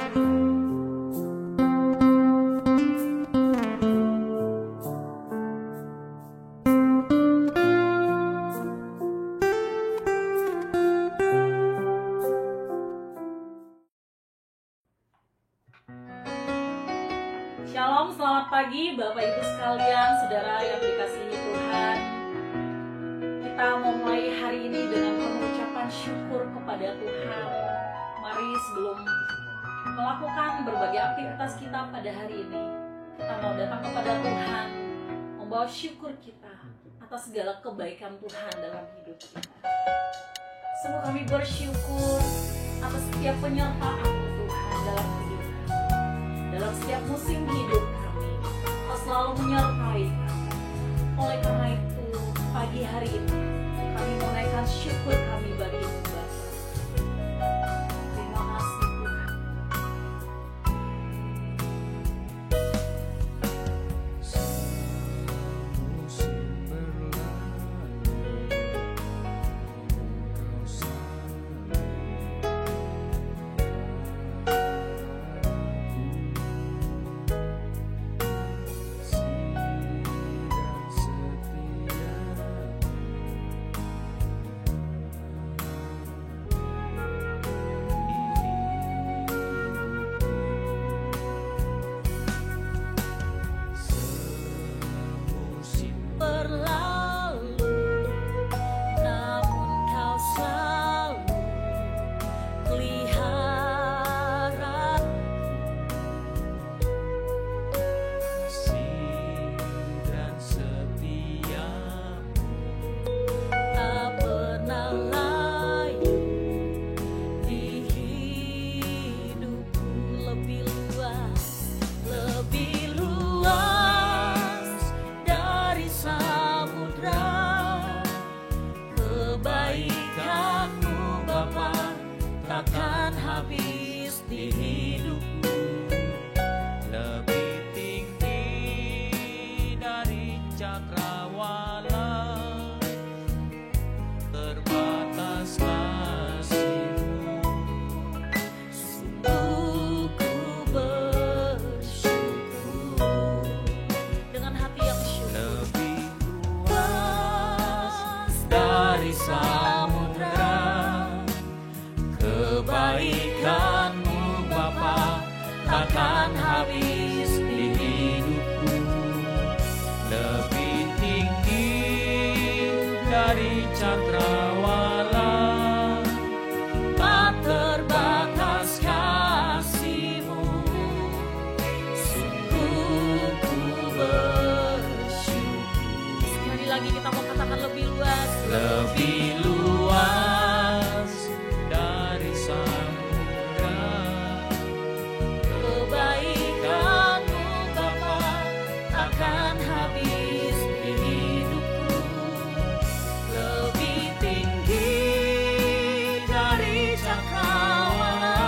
Shalom, selamat pagi Bapak Ibu sekalian, saudara yang dikasihi Tuhan. Kita mau mulai hari ini dengan pengucapan syukur kepada Tuhan. Mari sebelum melakukan berbagai aktivitas kita pada hari ini, kita mau datang kepada Tuhan, membawa syukur kita atas segala kebaikan Tuhan dalam hidup kita. Sungguh kami bersyukur atas setiap penyertaan Tuhan dalam hidup kami. Dalam setiap musim hidup kami, Kau selalu menyertai kami. Oleh karena itu, pagi hari ini kami menaikkan syukur kami bagimu Bapa. Terima kasih Tuhan. Takkan habis di hidupku, lebih tinggi dari cakrawala, terbatas kasih-Mu. Sungguh ku bersyukur Dengan hati yang syukur, lebih luas dari samudra. Kebaikan-Mu Bapa takkan habis di hidupku, lebih tinggi dari cakrawala, tak terbatas kasih-Mu. Sungguh ku bersyukur. sekali lagi kita mau katakan lebih luas. Lebih luas dari samudra. Kebaikan-Mu Bapa takkan habis di hidupku, lebih tinggi dari cakrawala,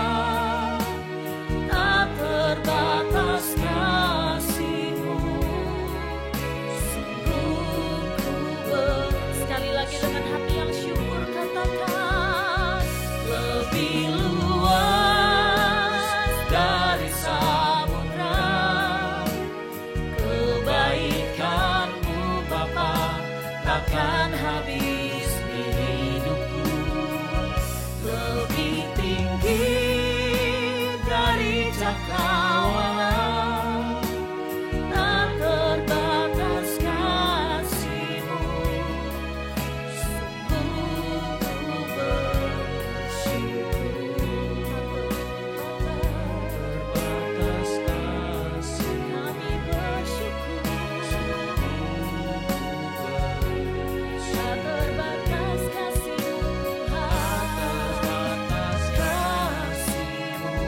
tak terbatas kasih-Mu. Sungguh ku Sekali lagi dengan hati yang syukur katakan lebih luas dari samudra. Kebaikan-Mu Bapa takkan habis di hidupku, lebih tinggi dari cakrawala, tak terbatas kasih-Mu. Sungguh ku bersyukur, terbatas kasih. kami bersyukur. Tak terbatas kasih Tuhan. Terbatas kasih-Mu.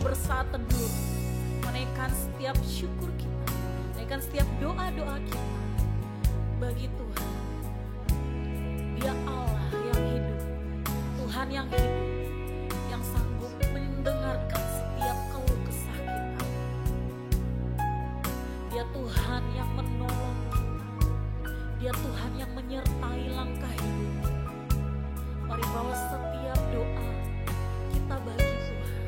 bersaat teduh, menaikkan setiap syukur kita, menaikkan setiap doa-doa kita bagi Tuhan. Dia Allah yang hidup, Tuhan yang hidup, yang sanggup mendengarkan setiap keluh kesah kita. Dia Tuhan yang menolong kita, Dia Tuhan yang menyertai langkah hidup. Mari bawa setiap doa kita bagi Tuhan.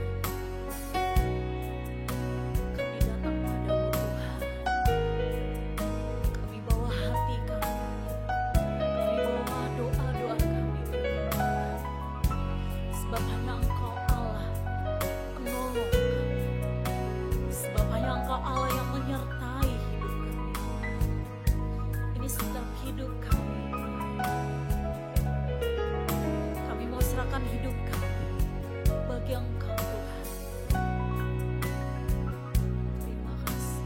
Kami datang padamu Tuhan, kami bawa hati kami, kami bawa doa-doa kami bagi Tuhan. Sebab hanya Engkau Allah penolong kami, sebab hanya Engkau Allah yang menyertai hidup kami. Ini sedang hidup kami, kami mau serahkan hidup kami bagi Engkau Tuhan. Terima kasih.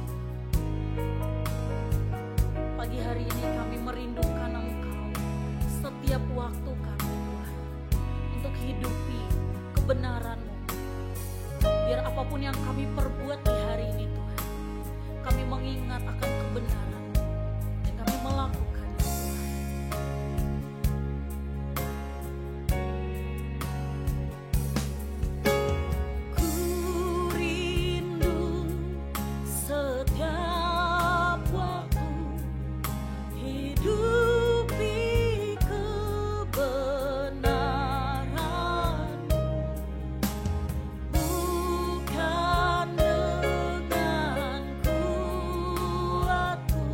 Pagi hari ini kami merindukan Engkau setiap waktu kami Tuhan, untuk hidupi kebenaran-Mu. Biar apapun yang kami perbuat di hari ini Tuhan, kami mengingat akan kebenaran-Mu dan kami melakukannya Tuhan. Ku rindu setiap waktu hidupi kebenaran-Mu, bukan dengan kuatku,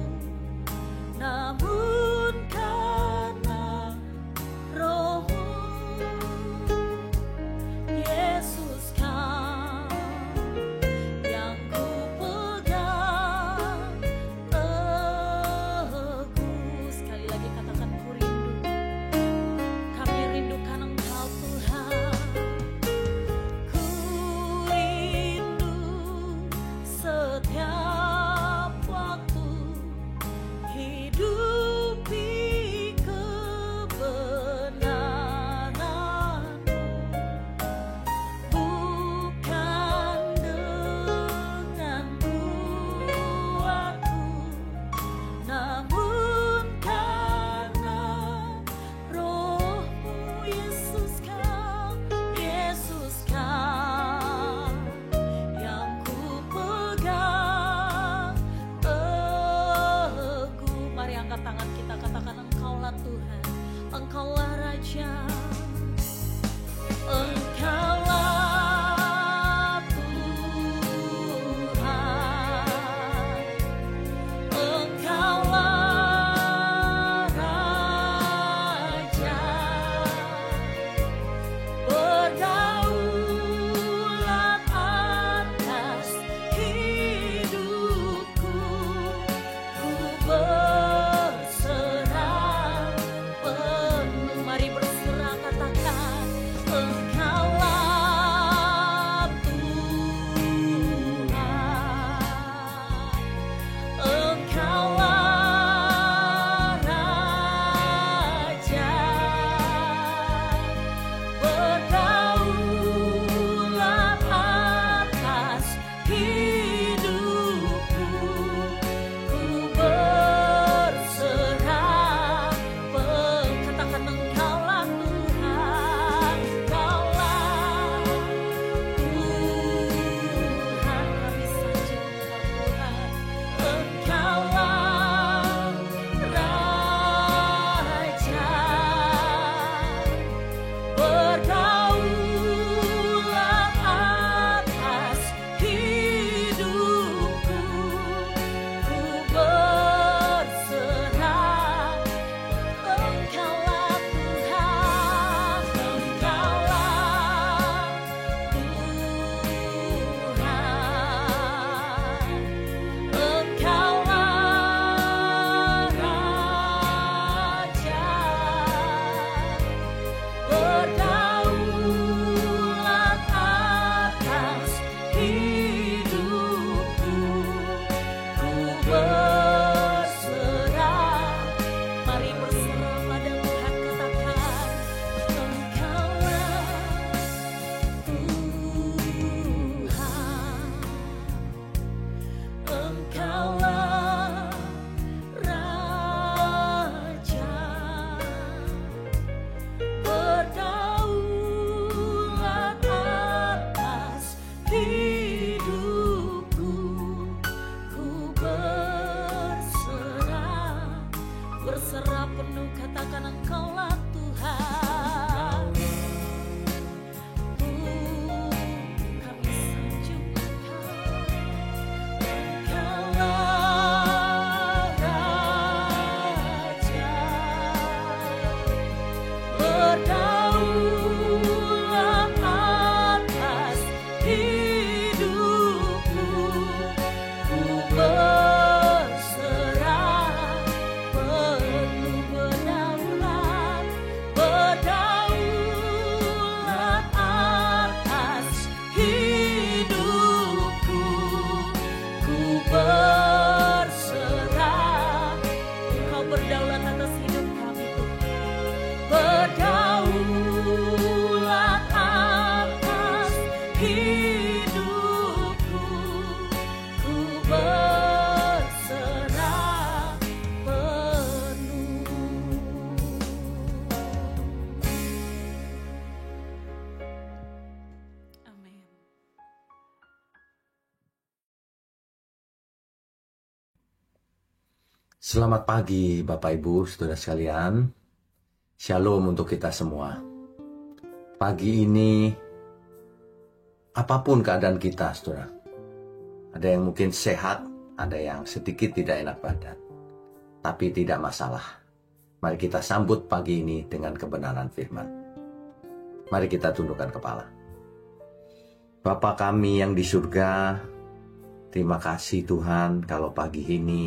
Selamat pagi Bapak Ibu, Saudara sekalian. Shalom untuk kita semua. Pagi ini, apapun keadaan kita, Saudara. Ada yang mungkin sehat, ada yang sedikit tidak enak badan. Tapi tidak masalah. Mari kita sambut pagi ini dengan kebenaran firman. Mari kita tundukkan kepala. Bapa kami yang di surga, terima kasih Tuhan kalau pagi ini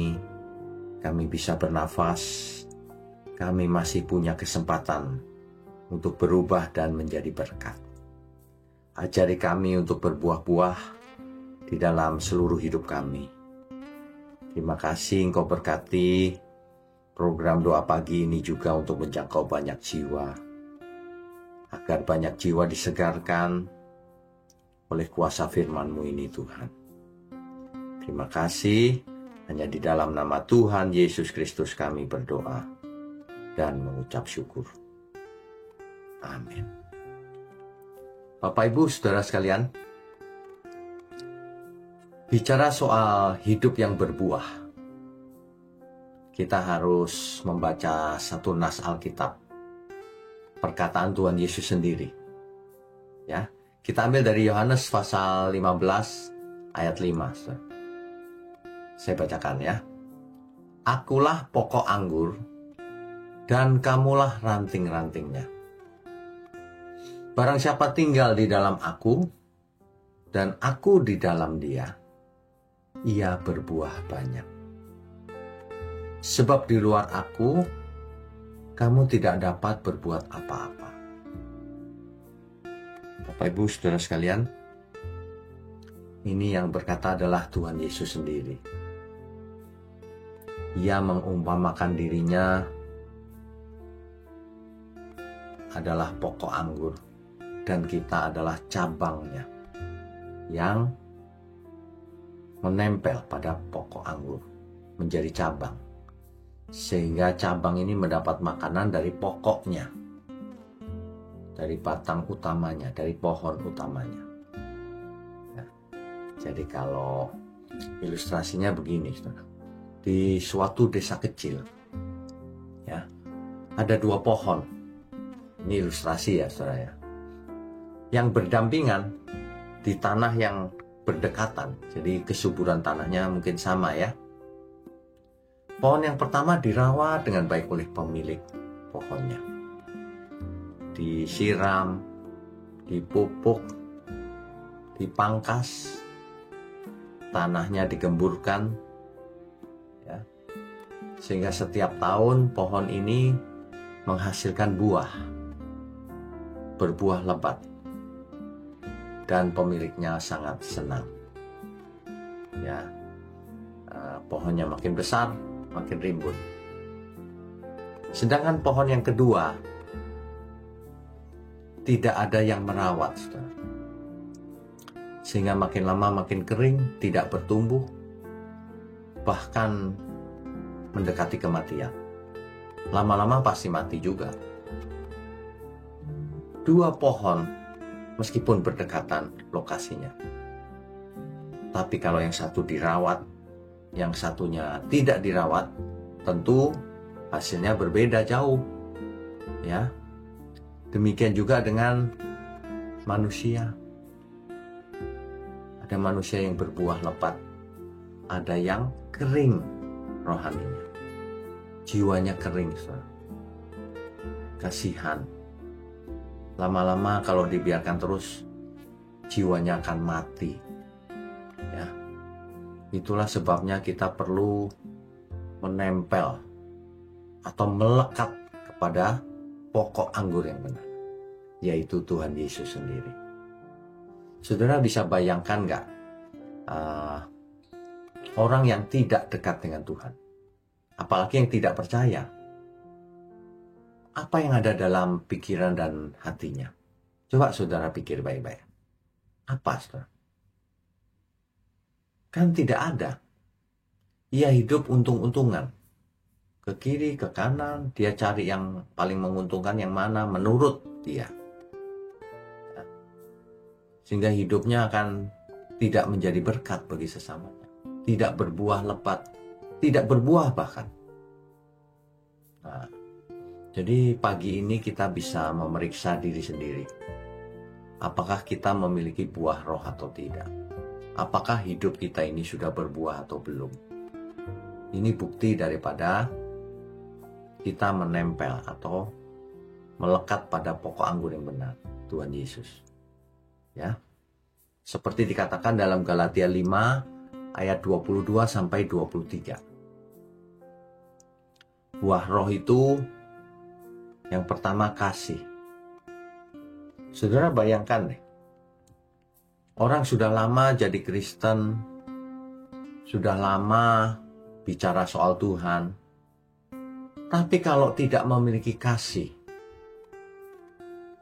kami bisa bernafas, kami masih punya kesempatan untuk berubah dan menjadi berkat. Ajari kami untuk berbuah-buah di dalam seluruh hidup kami. Terima kasih Engkau berkati program doa pagi ini juga untuk menjangkau banyak jiwa, agar banyak jiwa disegarkan oleh kuasa firman-Mu ini Tuhan. Terima kasih. Hanya di dalam nama Tuhan Yesus Kristus kami berdoa dan mengucap syukur. Amin. Bapak Ibu Saudara sekalian, bicara soal hidup yang berbuah, kita harus membaca satu nas Alkitab, perkataan Tuhan Yesus sendiri. Ya, kita ambil dari Yohanes pasal 15 ayat 5. Saudara. Saya bacakan ya. Akulah pokok anggur, dan kamulah ranting-rantingnya. Barang siapa tinggal di dalam aku, dan aku di dalam dia, ia berbuah banyak. Sebab di luar aku, kamu tidak dapat berbuat apa-apa. Bapak Ibu Saudara sekalian, ini yang berkata adalah Tuhan Yesus sendiri. Ia mengumpamakan dirinya adalah pokok anggur dan kita adalah cabangnya yang menempel pada pokok anggur menjadi cabang, sehingga cabang ini mendapat makanan dari pokoknya, dari batang utamanya, dari pohon utamanya. Ya. Jadi kalau ilustrasinya begini, saudara. Di suatu desa kecil, ya, ada dua pohon. Ini ilustrasi ya, saudara ya, yang berdampingan di tanah yang berdekatan. Jadi kesuburan tanahnya mungkin sama ya. Pohon yang pertama dirawat dengan baik oleh pemilik pohonnya. Disiram, dipupuk, dipangkas, tanahnya digemburkan. Sehingga setiap tahun pohon ini menghasilkan buah, berbuah lebat, dan pemiliknya sangat senang. Ya, pohonnya makin besar, makin rimbun. Sedangkan pohon yang kedua tidak ada yang merawat, saudara. Sehingga makin lama makin kering, tidak bertumbuh, bahkan mendekati kematian. Lama-lama pasti mati juga. Dua pohon meskipun berdekatan lokasinya, tapi kalau yang satu dirawat, yang satunya tidak dirawat, tentu hasilnya berbeda jauh. Ya. Demikian juga dengan manusia. Ada manusia yang berbuah lebat, ada yang kering rohaninya. Jiwanya kering, saudara. Kasihan. Lama-lama kalau dibiarkan terus, jiwanya akan mati. Ya. Itulah sebabnya kita perlu menempel atau melekat kepada pokok anggur yang benar, yaitu Tuhan Yesus sendiri. Saudara bisa bayangkan nggak orang yang tidak dekat dengan Tuhan, apalagi yang tidak percaya, apa yang ada dalam pikiran dan hatinya? Coba saudara pikir baik-baik. Apa, saudara? Kan tidak ada. Ia hidup untung-untungan. Ke kiri, ke kanan, dia cari yang paling menguntungkan yang mana menurut dia. Sehingga hidupnya akan tidak menjadi berkat bagi sesamanya. Tidak berbuah lebat, tidak berbuah bahkan. Nah, jadi pagi ini kita bisa memeriksa diri sendiri. Apakah kita memiliki buah roh atau tidak? Apakah hidup kita ini sudah berbuah atau belum? Ini bukti daripada kita menempel atau melekat pada pokok anggur yang benar, Tuhan Yesus. Ya. Seperti dikatakan dalam Galatia 5 ayat 22 sampai 23. Buah roh itu yang pertama kasih. Saudara bayangkan deh. Orang sudah lama jadi Kristen, sudah lama bicara soal Tuhan. Tapi kalau tidak memiliki kasih,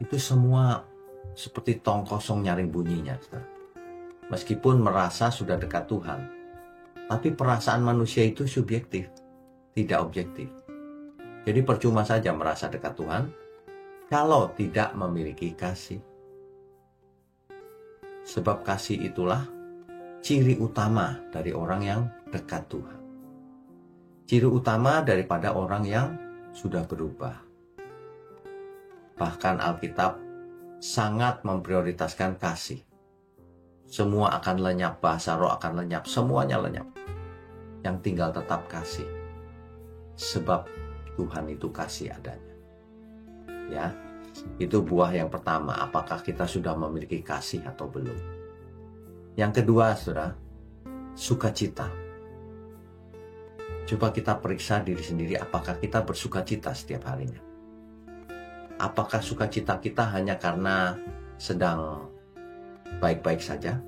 itu semua seperti tong kosong nyaring bunyinya. Meskipun merasa sudah dekat Tuhan, tapi perasaan manusia itu subjektif, tidak objektif. Jadi percuma saja merasa dekat Tuhan kalau tidak memiliki kasih. Sebab kasih itulah ciri utama dari orang yang dekat Tuhan. Ciri utama daripada orang yang sudah berubah. Bahkan Alkitab sangat memprioritaskan kasih. Semua akan lenyap, bahasa roh akan lenyap, semuanya lenyap. Yang tinggal tetap kasih. Sebab Tuhan itu kasih adanya. Ya, itu buah yang pertama. Apakah kita sudah memiliki kasih atau belum? Yang kedua, saudara, sukacita. Coba kita periksa diri sendiri, apakah kita bersukacita setiap harinya? Apakah sukacita kita hanya karena sedang baik-baik saja?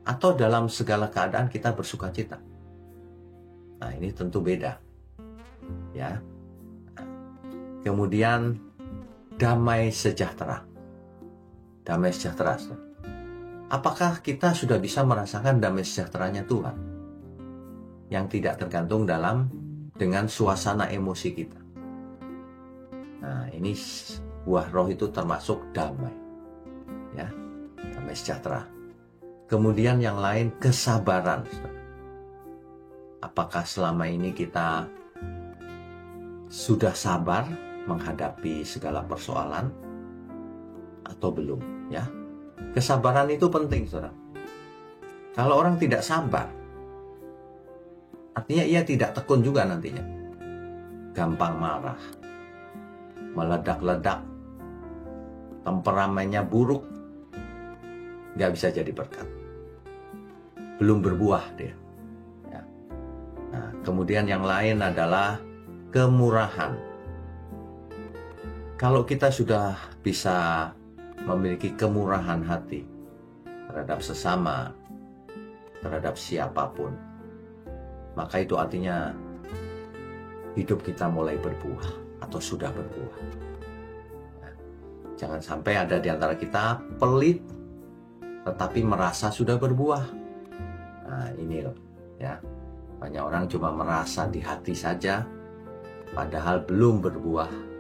Atau dalam segala keadaan kita bersukacita? Nah, ini tentu beda. Ya. Kemudian damai sejahtera. Damai sejahtera. Apakah kita sudah bisa merasakan damai sejahteranya Tuhan? Yang tidak tergantung dengan suasana emosi kita. Nah, ini buah roh itu termasuk damai. Ya, damai sejahtera. Kemudian yang lain kesabaran. Apakah selama ini kita sudah sabar menghadapi segala persoalan atau belum, ya? Kesabaran itu penting, saudara. Kalau orang tidak sabar, artinya ia tidak tekun juga nantinya. Gampang marah, meledak-ledak, temperamennya buruk, nggak bisa jadi berkat. Belum berbuah dia. Ya. Nah, kemudian yang lain adalah kemurahan. Kalau kita sudah bisa memiliki kemurahan hati terhadap sesama, terhadap siapapun, maka itu artinya hidup kita mulai berbuah atau sudah berbuah. Nah, jangan sampai ada di antara kita pelit tetapi merasa sudah berbuah. Nah, ini loh, ya. Banyak orang cuma merasa di hati saja padahal belum berbuah.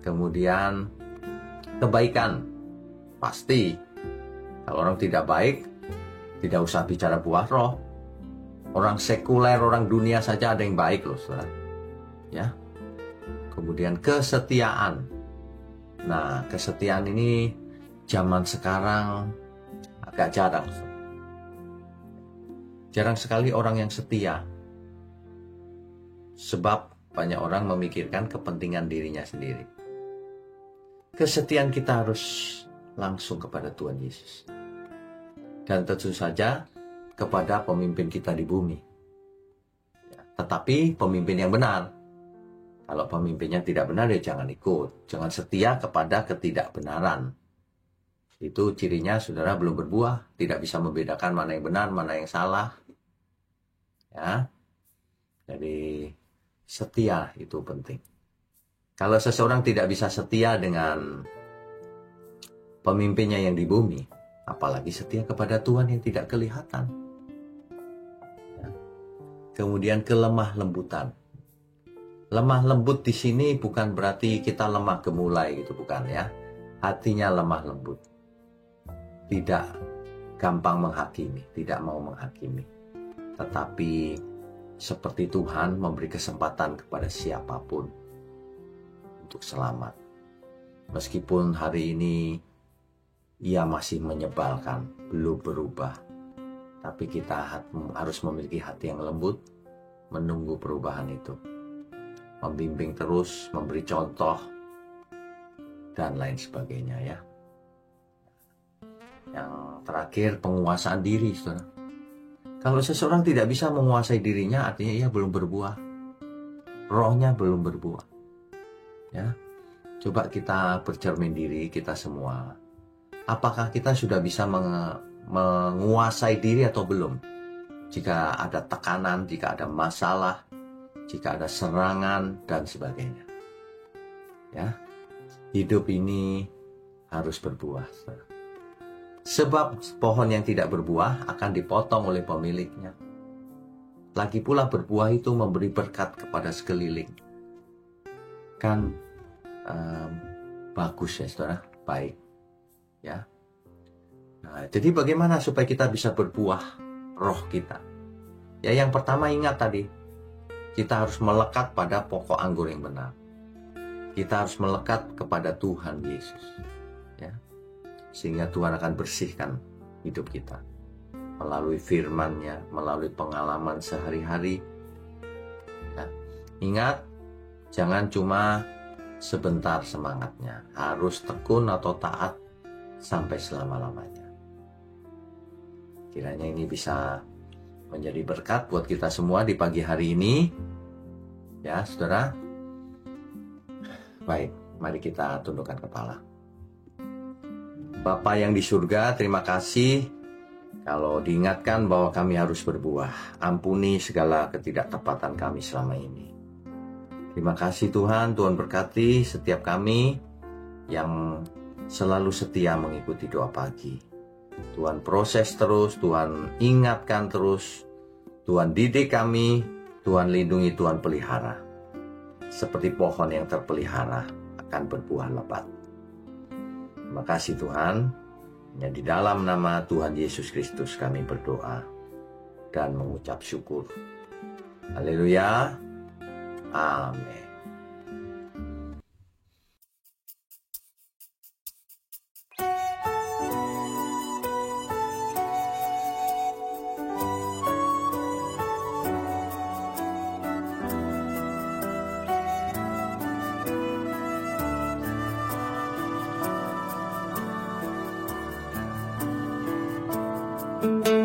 Kemudian kebaikan. Pasti kalau orang tidak baik, tidak usah bicara buah roh. Orang sekuler, orang dunia saja ada yang baik loh, saudara. Ya. Kemudian kesetiaan. Nah, kesetiaan ini zaman sekarang agak jarang. Jarang sekali orang yang setia. Sebab banyak orang memikirkan kepentingan dirinya sendiri. Kesetiaan kita harus langsung kepada Tuhan Yesus. Dan tentu saja kepada pemimpin kita di bumi. Ya, tetapi pemimpin yang benar. Kalau pemimpinnya tidak benar, ya jangan ikut. Jangan setia kepada ketidakbenaran. Itu cirinya saudara belum berbuah. Tidak bisa membedakan mana yang benar, mana yang salah. Ya. Jadi setia itu penting. Kalau seseorang tidak bisa setia dengan pemimpinnya yang di bumi, apalagi setia kepada Tuhan yang tidak kelihatan. Ya. Kemudian kelemah lembutan. Lemah lembut di sini bukan berarti kita lemah gemulai gitu, bukan ya. Hatinya lemah lembut. Tidak gampang menghakimi, tidak mau menghakimi. Tetapi seperti Tuhan memberi kesempatan kepada siapapun untuk selamat. Meskipun hari ini ia masih menyebalkan, belum berubah, tapi kita harus memiliki hati yang lembut, menunggu perubahan itu, membimbing terus, memberi contoh, dan lain sebagainya ya. Yang terakhir, penguasaan diri, saudara. Kalau seseorang tidak bisa menguasai dirinya, artinya ia belum berbuah. Rohnya belum berbuah. Ya. Coba kita bercermin diri kita semua. Apakah kita sudah bisa menguasai diri atau belum? Jika ada tekanan, jika ada masalah, jika ada serangan dan sebagainya. Ya. Hidup ini harus berbuah. Sebab pohon yang tidak berbuah akan dipotong oleh pemiliknya. Lagi pula berbuah itu memberi berkat kepada sekeliling. Kan bagus ya saudara, baik. Ya. Nah, jadi bagaimana supaya kita bisa berbuah roh kita? Ya, yang pertama ingat tadi, kita harus melekat pada pokok anggur yang benar. Kita harus melekat kepada Tuhan Yesus, ya, sehingga Tuhan akan bersihkan hidup kita melalui firman-Nya, melalui pengalaman sehari-hari. Ya. Ingat, jangan cuma sebentar semangatnya, harus tekun atau taat sampai selama-lamanya. Kiranya ini bisa menjadi berkat buat kita semua di pagi hari ini, ya saudara. Baik, mari kita tundukkan kepala. Bapa yang di surga, terima kasih kalau diingatkan bahwa kami harus berbuah. Ampuni segala ketidaktepatan kami selama ini. Terima kasih Tuhan, Tuhan berkati setiap kami yang selalu setia mengikuti doa pagi. Tuhan proses terus, Tuhan ingatkan terus, Tuhan didik kami, Tuhan lindungi, Tuhan pelihara. Seperti pohon yang terpelihara akan berbuah lebat. Terima kasih Tuhan. Hanya di dalam nama Tuhan Yesus Kristus kami berdoa dan mengucap syukur. Haleluya. Amin. Thank you.